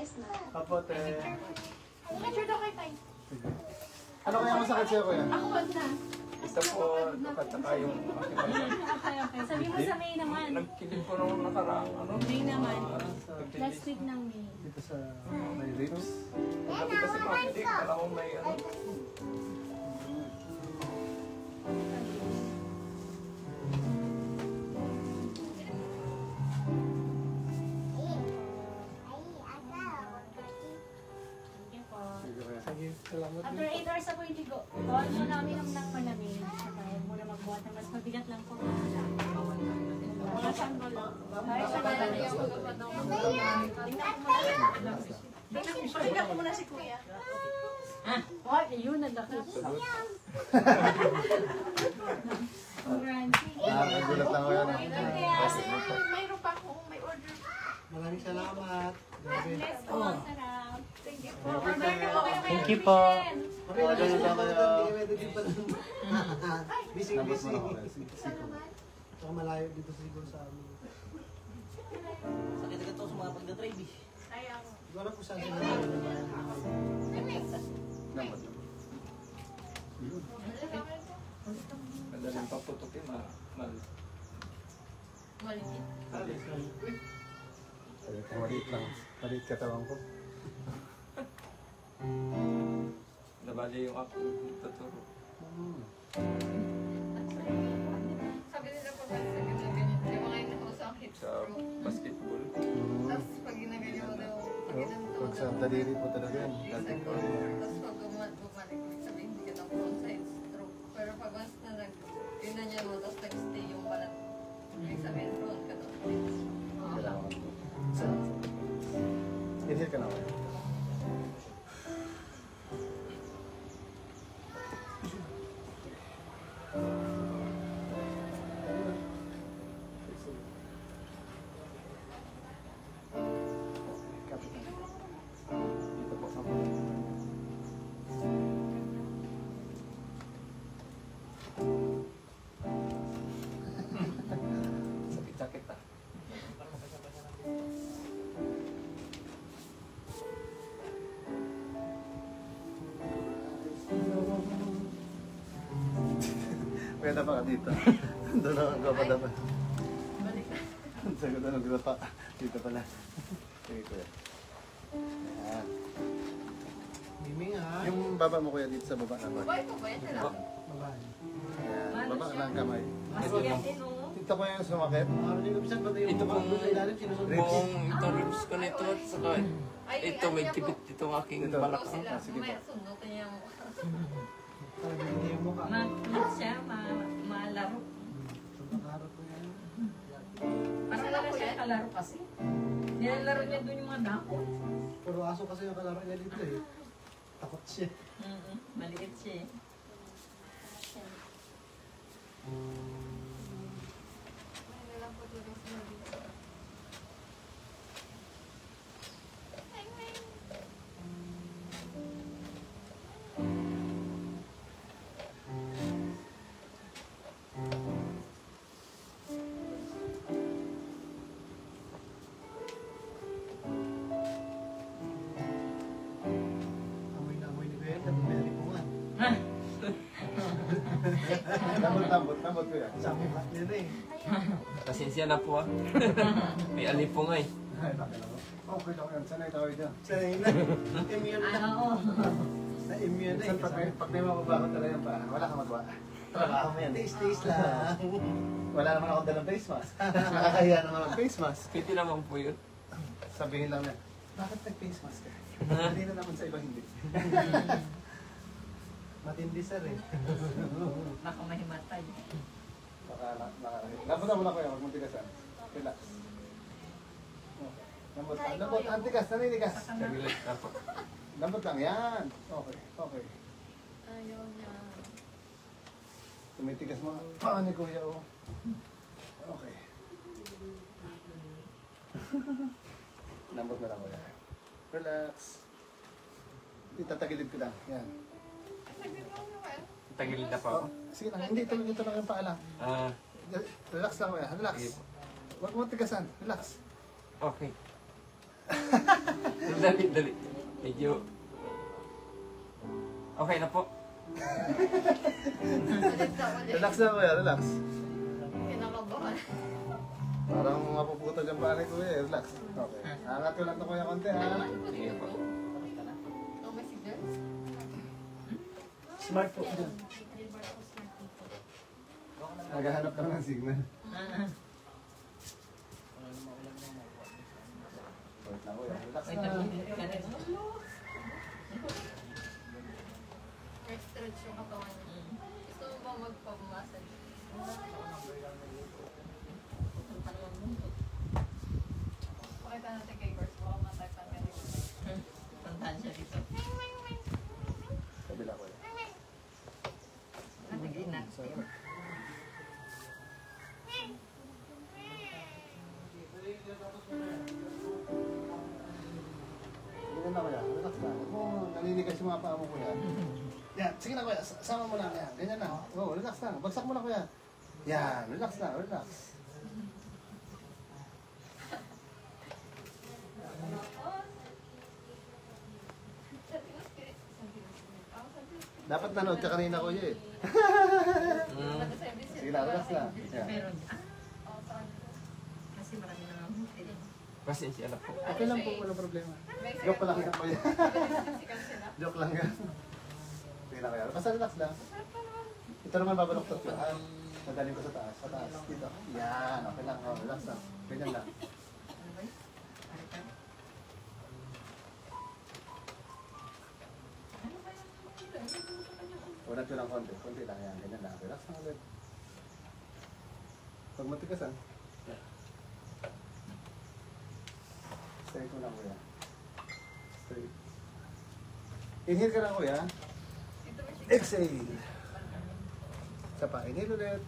Yes na. Kapote. Picture daw kay Tay. Ano kaya masakit sa'yo, kuya? Ako wag na. Ito po, nakataka yung Okay. Sabi mo sa May naman. nagkilig ko nung nakaraang ano. May naman. Last week ng May. Dito sa may ribs. Sabi kasi makilig, kala ko may ano. Sige, salamat. After 8 hours na po yung ligo. Bawal mo namin ng malamig. Saka huwag mo na magbuhat ng mas mabigat lang po. Wala siyang gulo. Ay, siya na lang yung tingnan ko muna si Kuya. Oh, yun ang laki. Congrats. Nagulat lang ko yan. Kasi mayroon pa akong may order. Maraming salamat. Bless po, sarap. Thank you po. Thank you po. Order na kayo. Busy. Saka malayo dito siguro sa amin. Sakit agad ito sa mga pagdadrive eh. Hindi ko alam kung saan sila naman. Madaling paputukin, Malikit. Maliit lang. Maliit katawan ko. Nabali yung ako tuturo. Sabi nila pag sa ganyan, di ba ngayon nakausakit? Sa basketball. Tapos pag ginaganyan mo daw, pag ginanto mo Pag sa daw, daliri po talaga yan. isang ko. Tapos pag bumalik, sabihin hindi ka na frontside stroke. Pero pag once na ginanyan mo, tapos nag-stay yung balat, ibig sabihin front ka daw. Kailangan ko. Inhale ka na ako. Dito po. Sakit-sakit ah. Pwede pa ka dito. Doon ako nagpapadapa. Sagot na nagpapa. Dito pala. Sige kuya. Ayan. Miming ha. Yung baba mo kuya dito sa baba naman. Babae pa ba yan? Lalaki? Babae. Ayan. Baba lang kamay. Masigat din, oh. Dito ko yung sumakit. Araw din ko ba yung Ito mga pong- doon sa ilalim sinusunod? Buong ito ribs ko na ito at saka Ay, ito ano may niya po? tibit itong aking Ito. balak. Oo, sila. sige Mamaya po. sundutin niya mo. Parang hindi yung mukha. Ma-flat siya, malaro. Nakaharap ko yan. Parang wala siya kalaro kasi. Nilalaro niya doon yung mga dako. Puro aso kasi yung kalaro niya dito eh. Takot siya. Maliit siya eh. Ay, nalang po dito sa mga Amoy na amoy ni Kuya. Nabiberi po nga. Lambot kuya. Sabi ba yun eh. Pasensya na po ah. May alipong ay. Ay, bakit ako? Okay lang yan. Sanay tayo dyan. Sanay na. Immune na. Oo. Na-immune na eh. Pag may mababa ko talaga yung paa, wala kang magawa. Trabaho mo yan. Taste lang. Wala naman akong dalang face mask. Nakakahiya naman ang face mask. Pwede naman po yun. Sabihin lang niya, bakit nag-face mask ka? Hindi na naman sa iba hindi. Matindi sir eh. Baka mahimatay. Lambot na muna kuya, huwag mong tigasan. Relax. Okay. Lambot, antigas, naninigas. Nagilid na po. Lambot lang, yan. Okay, okay. ayaw niya. Tumitigas mo. Paa ni kuya, oh. Okay. Lambot na lang kuya. Relax. Itatagilid ko lang, yan. Tagilid na po ako. Oh, sige lang, hindi, ito lang yung paa lang. Ah, Relax lang kuya, relax. Sige po. Huwag mo tigasan, relax. okay. dali. Medyo... Okay na po. Ulit na ulit. Relax lang kuya, relax. Kinakabahan. Parang mapuputol yung pare ko eh. Relax. Okay. Angat ko lang ito kuya konti ha. Sige po. Oh, may signal? Smart po dyan. Naghahanap lang ng signal. Wait lang kuya, relax lang. Stretch yung katawan niya. Gusto mo ba magpamassage? Pakita natin kay Gors. Baka matagpan ka dito. Puntahan siya dito. Kabila kuya. Natin inactive. Ganyan na kuya, relax lang. Huwag mo naninigas yung mga paa mo kuya. Yan, sige na kuya, sama mo lang yan. Ganyan na. Oh, relax lang. Bagsak mo lang kuya. Yan, relax lang, relax. Dapat nanood ka kanina kuya eh. Sige na, relax lang. Yan. Meron. Kasi marami na nga hotel. Pasensya na po. Okay lang po, walang problema. Joke lang yan kuya. Joke lang yan. Sige na kuya, basta relax lang. Ito naman babaloktot ko. Madaling ko sa taas. Sa taas. Dito. Yan. Okay lang. Oh, relax lang. Ganyan lang. Ano ba? Harika. Unat ko lang konti. Konti lang. Yan. Ganyan lang. Relax lang ulit. Pag matigasan. Yan. Straight mo lang kuya. Straight. Inhale ka lang kuya. Exhale. Isa pa. Inhale ulit.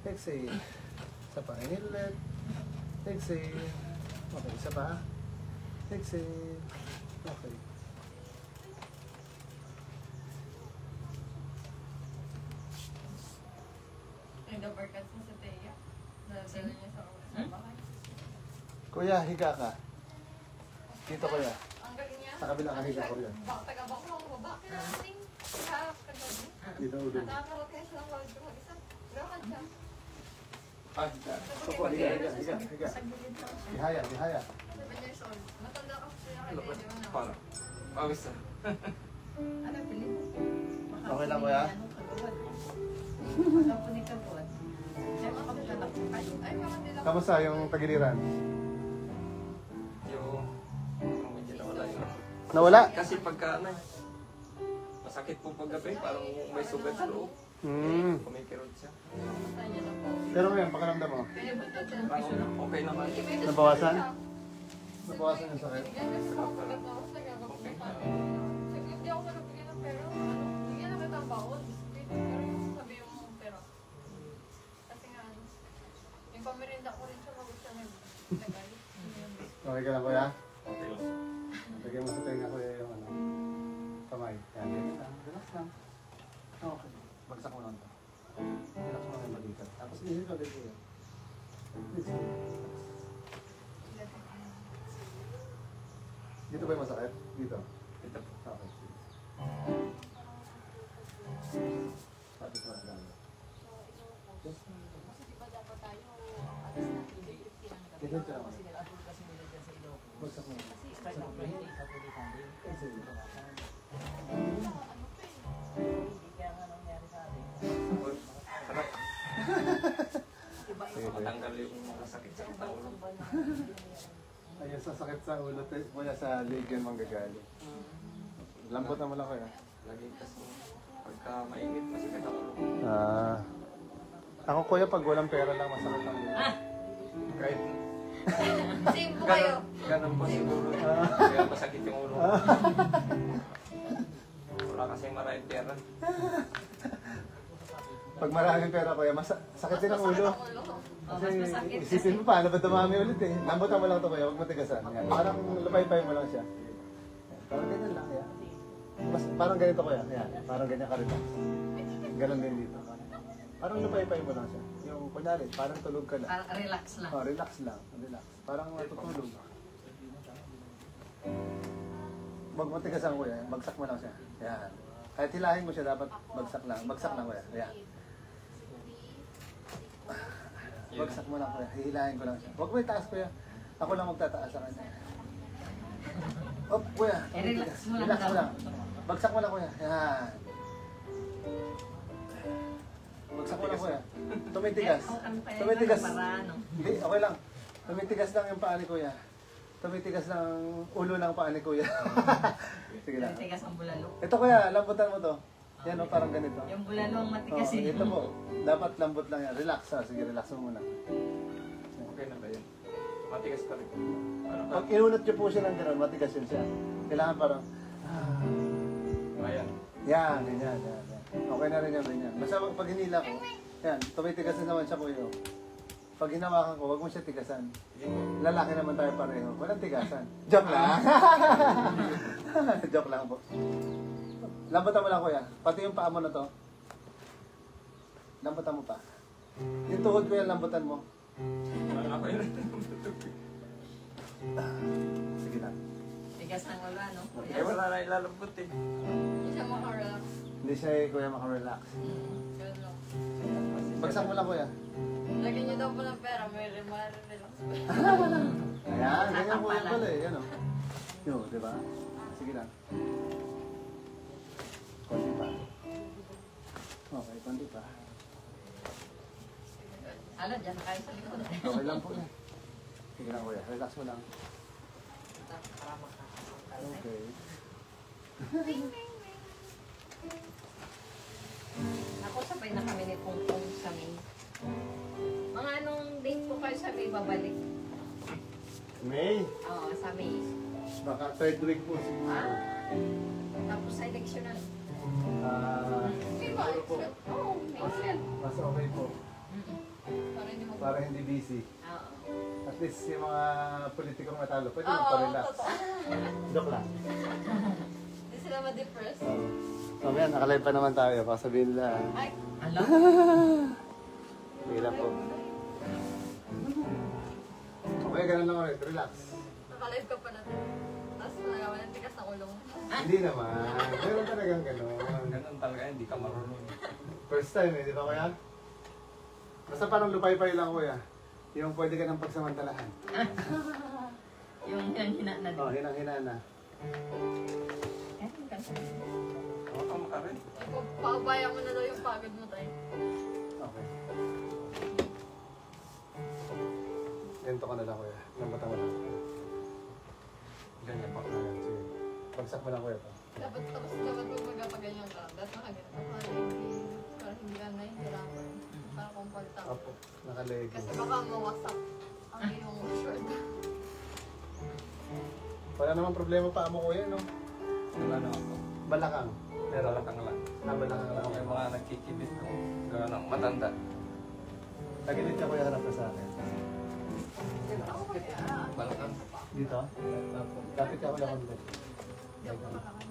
Exhale. Isa pa. Inhale ulit. Exhale. Okay. Isa pa. Exhale. Okay. Nag-overcut mo sa Teya. Nadala niya sa bahay. Kuya, higa ka. Dito kuya. Ang galing niya. Sa kabila ka higa ko yan. Taga-bako ako ba? Kinating. Harap ka doon. Dito ulo. Nakakarot kayo siya ng bawal ko mag-isa. Lakad siya. Ah, Opo, higa, higa, higa, higa. Ihaya, ihaya. 7 years old. Matanda ka siya. ano Kaya ba? di ba na? Paano? Pawis na. Ano, pili? Okay lang kuya? Baka po ni Kabot. Siya makapunta po kayo. Ay, parang nila. Kamusta yung tagiliran? Yung... medyo nawala yun. Nawala? Kasi pagka ano, masakit po paggabi, parang may sugat sa loob. Kumikirot siya. Kaya niya na po. Pero ngayon, pakiramdam mo. Kaya ba ito? Parang okay naman. Nabawasan? Nabawasan yung sakit? Bigyan niya sa mga tapos nagkakapagpapan. Hindi ako nabigyan ng pera. Bigyan na kita ang baon. Pero yung sabi yung pera. Kasi nga ano, yung pamirinda ko rin siya bago siya nag-tagal. Okay ka lang kuya? Okay lang. Lagyan mo sa tenga kuya yung ano, kamay. Yan, ganyan lang. Relax lang. Okay. Bagsak mo lang ito. Relax mo lang yung balikat. Tapos inhale ka ulit kuya. Dito ba yung masakit? Dito? Ito po. Okay. Tapos mo lang gamit. Kasi di ba dapat tayo alis natin Ganyan ka lang. Bagsak mo. Sarap. Sige, kuya. Matanggal yung mga sakit sa ulo. Ayun, sa sakit sa ulo, kuya sa leg yan manggagaling. Lambot na mo lang kuya. Lagi kasi pagka mainit, masakit ang ulo. Ako kuya, pag walang pera lang, masakit lang yun. Kahit Same po kayo. ganun po siguro. Kaya masakit yung ulo. Wala kasi maraming pera. Pag maraming pera kuya, sakit din ang ulo. Kasi isipin mo paano ba dumami ulit eh. Lambutan mo lang ito kuya, huwag matigasan. Yan. Parang lupay-pay mo lang siya. Yan. Parang ganyan lang kaya. Parang ganito kuya. Yan. Parang ganyan ka rin lang. Ganon din dito. Parang lupay-pay mo lang siya. Yung kunyari, parang tulog ka lang. Parang relax lang. Oh, relax lang. Relax. Parang natutulog. wag mo tigasan kuya. Bagsak mo lang siya. Yan. Kahit hilahin mo siya, dapat bagsak lang. Bagsak lang kuya. Yan. Bagsak mo lang kuya. Hihilahin ko lang siya. Huwag mo itaas kuya. Ako lang magtataas sa kanya. Hop, kuya. Relax mo lang Relax mo daw. lang. Bagsak mo lang kuya. Yan. Bagsak mo lang kuya. Tumitigas. Tumitigas. Hindi, okay lang. Tumitigas lang yung paa ni kuya. Tumitigas lang ulo ng paa ni kuya. Sige lang. Matigas ang bulalo. Ito kuya, lambutan mo to. Yan o, parang ganito. Yung bulalo ang matigas Oh, eh. ito po. Dapat lambot lang yan. Relax ha. Sige, relax mo muna. Okay na ba yan? Matigas pa rin. Ano ka? Pag inunat nyo po siya ng gano'n, matigas yun siya. Kailangan parang, Ayan. yan, ganyan, yan. Okay na rin yan, ganyan. Basta pag hinila ko, yan, tumitigas na naman siya kuya. Pag hinawakan ko, wag mo siya tigasan. Sige po. Lalaki naman tayo pareho. Walang tigasan. Joke lang. Joke lang po. Lambutan mo lang kuya. Pati yung paa mo na to. Lambutan mo pa. Yung tuhod ko yan, lambutan mo. Ako yun. Sige lang. Tigas ng ulo, no? Eh, wala na ilalambot eh. Hindi siya makarap. Hindi siya kuya makarelax. Ganun lang. Bagsak mo lang kuya. Lagyan niyo daw po ng pera, may relax po. Ayan, ganyan po yan pala eh. Yan o. Yo, di ba? Sige lang. Konti pa. Okay, konti pa. Alam, dyan na kayo sa likod. Okay lang po yan. Sige lang kuya, relax mo lang. Para makakasakal. Okay. Ako sabay na kami ni Kung Kung sa May. Mga anong date po kayo sa May babalik? May, Oo, sa May. baka third week po siguro. Tapos sa eleksyon na. Hindi ba? siguro po. Oo, makes sense. Mas okay po. Para hindi mag- Para hindi busy. Oo. At least yung mga politikong matalo, pwede Oo, magpa-relax. totoo. Joke lang. Hindi sila ma-depress. Mamaya, nakalive pa naman tayo. Baka sabihin nila. Ay, Alam? Sige lang po. Okay, ganun lang ulit. Relax. nakalive ka pa natin. Tapos nagawa ng tigas ng ulo mo. Hindi naman. Meron talagang ganun. Ganun talaga, hindi ka marunong. First time eh, di ba kuya? Basta parang lupay-pay lang kuya. Yung pwede ka ng pagsamantalahan. Yung hina na Oh, din. hinang-hina na. Huwag ka makarin. Paubaya mo na daw yung pagod mo tayo. Okay. Ganito ka na lang kuya. Lambatan mo lang. Ganyan pa. Ayan, sige. Pagsak mo lang kuya pa. Dapat pag magpapaganyan ka, dapat nakaganyan ka para hindi ka nahihirapan. Para comfortable. Apo, nakalego. Kasi baka mawasak ang iyong shoulder. Wala namang problema pa mo kuya, no? Wala na ako. Balakang. Pero lang lang. Balakang lang. Yung mga nagkikibit ko. Gano'n ng matanda. Tagilid ka kuya, harap ka sa akin. Balakang. Dito? Kapit ka wala konti.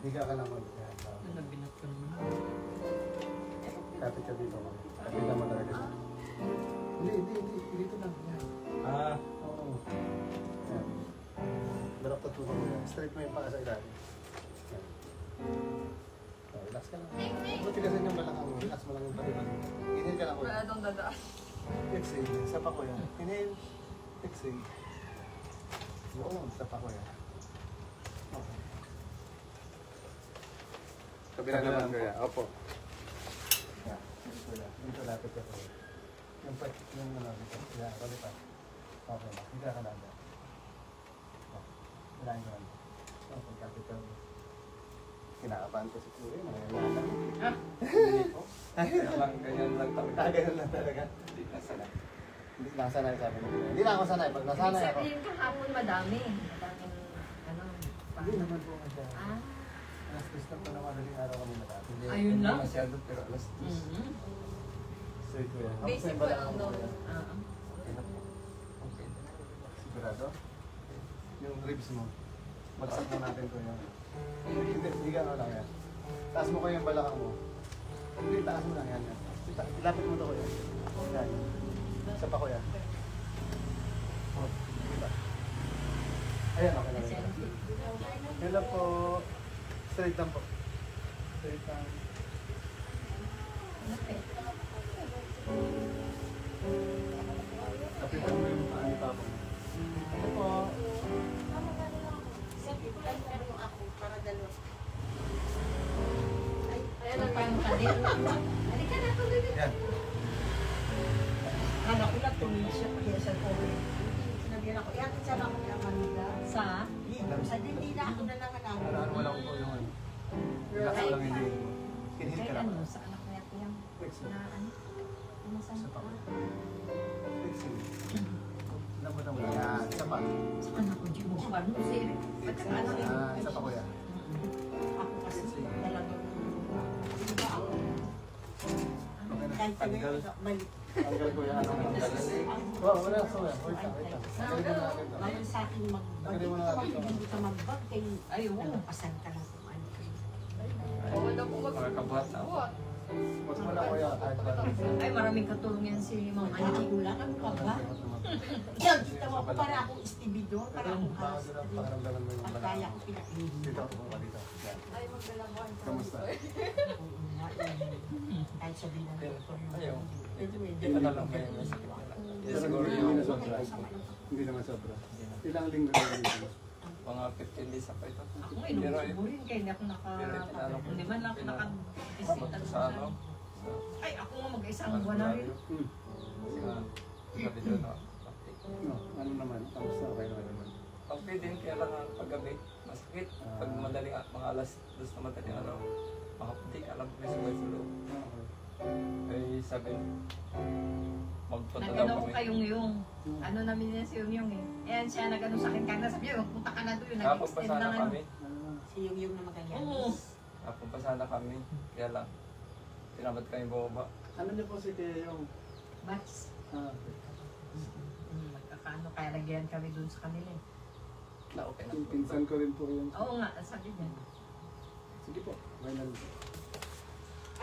Higa ka lang konti. Nabinat ko naman. Kapit ka dito. Kapit ka mo talaga. Hindi. Dito lang. Yan. Ah, Oo. Yan. Darap ka tuto mo yan. Straight mo yung paa sa ilalim. Yan. Oh, relax ka lang. Huwag tigasan yung balakang mo. Relax mo lang yung palitan. Inhale ka lang kuya. Wala daw dadaan. Exhale. Isa pa kuya. Inhale. Exhale. Oo, isa pa kuya. Okay. kabila naman kuya. Opo. Yan. Dito lapit ka kuya. Yung pag, yung malapit ka. Yan, palitan. Okay na. Higa ka lang dyan. Hilahin ka lang. Okay, kapit ka. Kinakabahan ko si kuya. Nangyayari. Ganyan lang talaga. Ganun lang talaga. Hindi na sana. Hindi lang sanay sabi ko. Hindi lang ako sanay. Pag nasanay Ibig ako. sabihin kahapon madami. Madaming, ano, Hindi naman po masyado. Ah, Alas 10 lang pa na madaling araw kami natapos. Hindi, Ayun hindi lang? masyado pero alas 10. mhm. Straight ko yan. Basic pa lang daw. Ah, Okay na po. Okay. Sigurado? Yung ribs mo. Magsak mo natin ko yan. Hindi ka lang yan. Taas mo ko yung balakang mo. Hindi, taas mo lang yan. Ilapit mo to ko yan. Yan. Isa pa ko yan. Oh, diba? Ayan, okay na rin. Hello po. Straight lang po. Straight lang. Kapitan mo yung paano pa po. Hello po. Ayan ang pangkalit. Halika na, tuloy. Yan. Anak ko na tuloy siya kaya sa COVID. Sinabihan ako, yan, sana ako niya Manila. Sa? Sa hindi na ako na lang anak. Wala ko po yung ano. Wala ko lang hindi. Kinhil Kay ka lang. ano? Sa anak na yung Flexing. na ano? Ano sa Isa pa ko. Flexing. Lambot mo lang. Yan. Isa pa. Sa anak ko, Jimo, ano, sir? Ba't ang ano rin? Isa pa ko yan. Ako kasi talagang, di ba ako? Kahit Tanggal. balik. Tanggal ko yan. Ano? Wow, wala. So, wait lang. Wait lang. Tanggalin mo na agad to. Ngayon sa akin mag-bag. Tanggalin mo na agad to. Hindi ka mag-bag kay Ay, oo. nalapasan ka lang kung ano. Oo, daw po Mga kabata. What? Mas wala ko yan. Kahit ba. Ay, maraming katulong yan si Ma'am Ay, Angie. wala ka pa ba? Yan, kita mo ako para akong istibidor, para akong Bakit sila pakiramdaman mo yung At balak? kaya ko pinakinggan. Dito ako po dito. Yan. Ay, magdalawan. Kamusta? Oo nga, kahit sabihin ng doktor mo. Ayaw. Medyo Ito na lang kayo may sakit nila. Yes, siguro Hindi yung na sobra. Hindi naman sobra. Ilang linggo na dito. mga 15 days ako ito. Ako ngayon, Pero siguro rin kaya hindi ako hindi man ako nakabisita sa ano? Ay, ako nga mag-isang buwan na rin. Kasi nga, sabi doon na, No, ano naman? Kamusta? Okay naman naman. pag pwede, kaya lang ang paggabi, masakit. Pag madaling mga alas, dos na madaling araw, makaputik, alam ko may sumay sa loob. Ay sabi, magpunta daw Nagano ko kami. kayong yung, ano namin yan si yung eh. Ayan siya, nagano sa akin kanina, sabi niya, punta ka na doon, Kapag nag-extend pa ng sana ano. kami, Si yung na magayan. Oo. kapag pa sana kami, kaya lang, tinamad kami bumaba. Ano niyo po si Tia yung... Bats. Ah, Magkakaano, kaya lagyan kami doon sa kanila eh. Na okay na. pinsan ko rin po yun. Oo nga, sabi niya. Sige po, may